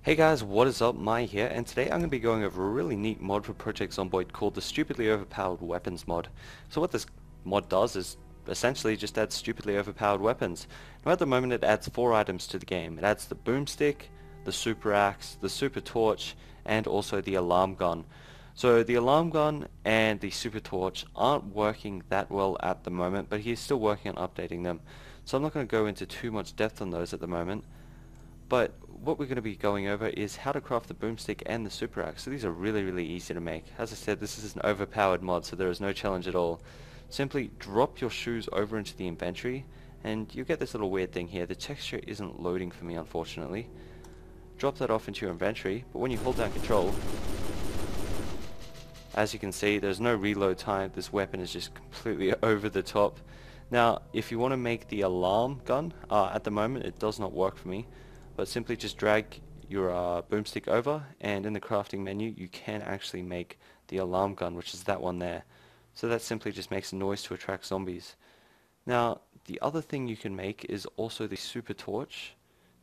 Hey guys, what is up? Mai here, and today I'm going to be going over a really neat mod for Project Zomboid called the Stupidly Overpowered Weapons mod. So what this mod does is essentially just adds stupidly overpowered weapons. Now at the moment it adds 4 items to the game. It adds the Boomstick, the Super Axe, the Super Torch, and also the Alarm Gun. So the Alarm Gun and the Super Torch aren't working that well at the moment, but he's still working on updating them. So I'm not going to go into too much depth on those at the moment. But what we're going to be going over is how to craft the boomstick and the super axe. So these are really easy to make. As I said, this is an overpowered mod, so there is no challenge at all. Simply drop your shoes over into the inventory and you get this little weird thing here. The texture isn't loading for me, unfortunately. Drop that off into your inventory, but when you hold down control, as you can see, there's no reload time. This weapon is just completely over the top. Now, if you want to make the alarm gun, at the moment it does not work for me, but simply just drag your boomstick over, and in the crafting menu you can actually make the alarm gun, which is that one there. So that simply just makes a noise to attract zombies. Now, the other thing you can make is also the super torch.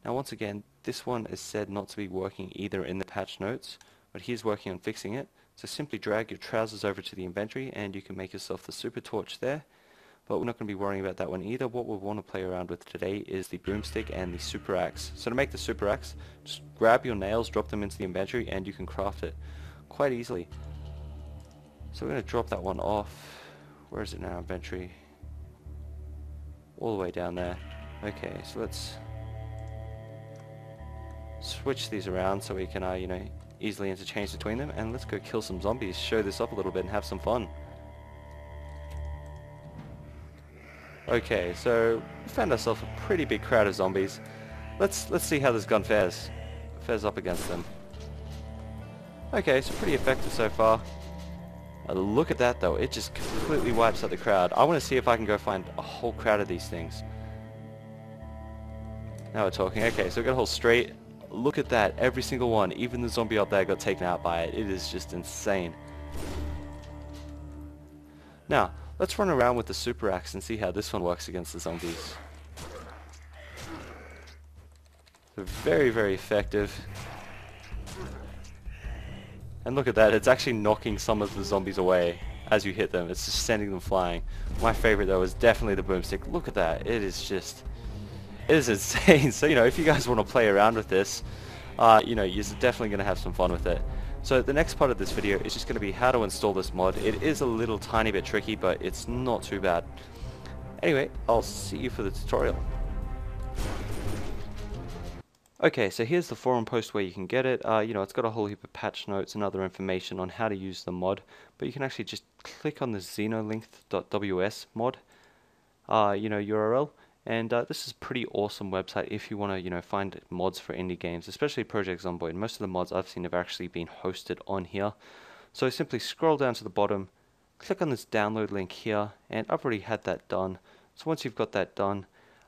Now once again, this one is said not to be working either in the patch notes, but he's working on fixing it. So simply drag your trousers over to the inventory and you can make yourself the super torch there. But we're not going to be worrying about that one either. What we want to play around with today is the boomstick and the super axe. So to make the super axe, just grab your nails, drop them into the inventory, and you can craft it quite easily. So we're going to drop that one off. Where is it now? Inventory. All the way down there. Okay, so let's switch these around so we can, easily interchange between them. And let's go kill some zombies, show this up a little bit, and have some fun. Okay, so we found ourselves a pretty big crowd of zombies. Let's see how this gun fares up against them. Okay, so pretty effective so far. Look at that though, it just completely wipes out the crowd. I want to see if I can go find a whole crowd of these things. Now we're talking. Okay, so we got a whole straight. Look at that, every single one, even the zombie up there got taken out by it. It is just insane. Now, let's run around with the super axe and see how this one works against the zombies. So very effective. And look at that, it's actually knocking some of the zombies away as you hit them. It's just sending them flying. My favorite though is definitely the boomstick. Look at that, it is insane. So, if you guys want to play around with this, you're definitely going to have some fun with it. So the next part of this video is just going to be how to install this mod. It is a little tiny bit tricky, but it's not too bad. Anyway, I'll see you for the tutorial. Okay, so here's the forum post where you can get it. It's got a whole heap of patch notes and other information on how to use the mod, but you can actually just click on the xenolink.ws mod, URL. And this is a pretty awesome website if you want to, find mods for indie games, especially Project Zomboid. Most of the mods I've seen have actually been hosted on here. So simply scroll down to the bottom, click on this download link here, and I've already had that done. So once you've got that done,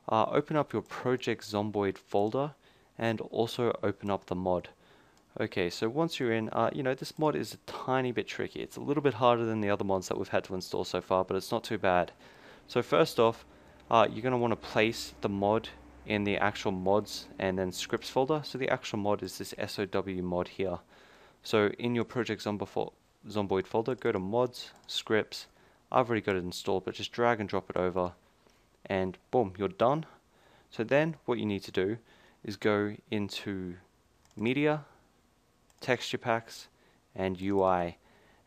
open up your Project Zomboid folder, and also open up the mod. Okay, so once you're in, this mod is a tiny bit tricky. It's a little bit harder than the other mods that we've had to install so far, but it's not too bad. So first off, you're going to want to place the mod in the actual mods and then scripts folder. So the actual mod is this SOW mod here. So in your Project Zomboid folder, go to mods, scripts. I've already got it installed, but just drag and drop it over and boom, you're done. So then what you need to do is go into media, texture packs, and UI.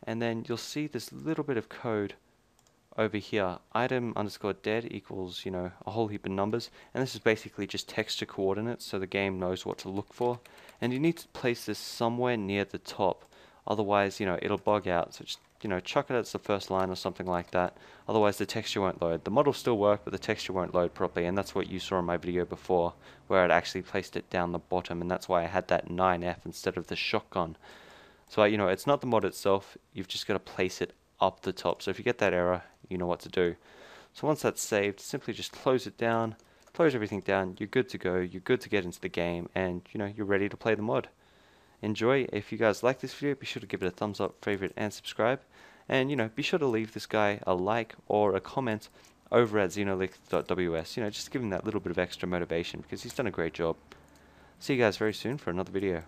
And then you'll see this little bit of code over here, item_dead equals, a whole heap of numbers, and this is basically just texture coordinates so the game knows what to look for. And you need to place this somewhere near the top, otherwise, it'll bug out. So just, chuck it as the first line or something like that, otherwise the texture won't load. The mod will still work, but the texture won't load properly, and that's what you saw in my video before, where I'd actually placed it down the bottom, and that's why I had that 9F instead of the shotgun. So, it's not the mod itself, you've just got to place it up the top. So if you get that error, you know what to do. So once that's saved, simply just close it down, close everything down, you're good to go, you're good to get into the game, and you're ready to play the mod. Enjoy. If you guys like this video, be sure to give it a thumbs up, favorite, and subscribe. And be sure to leave this guy a like or a comment over at xenolink.ws, just give him that little bit of extra motivation because he's done a great job. See you guys very soon for another video.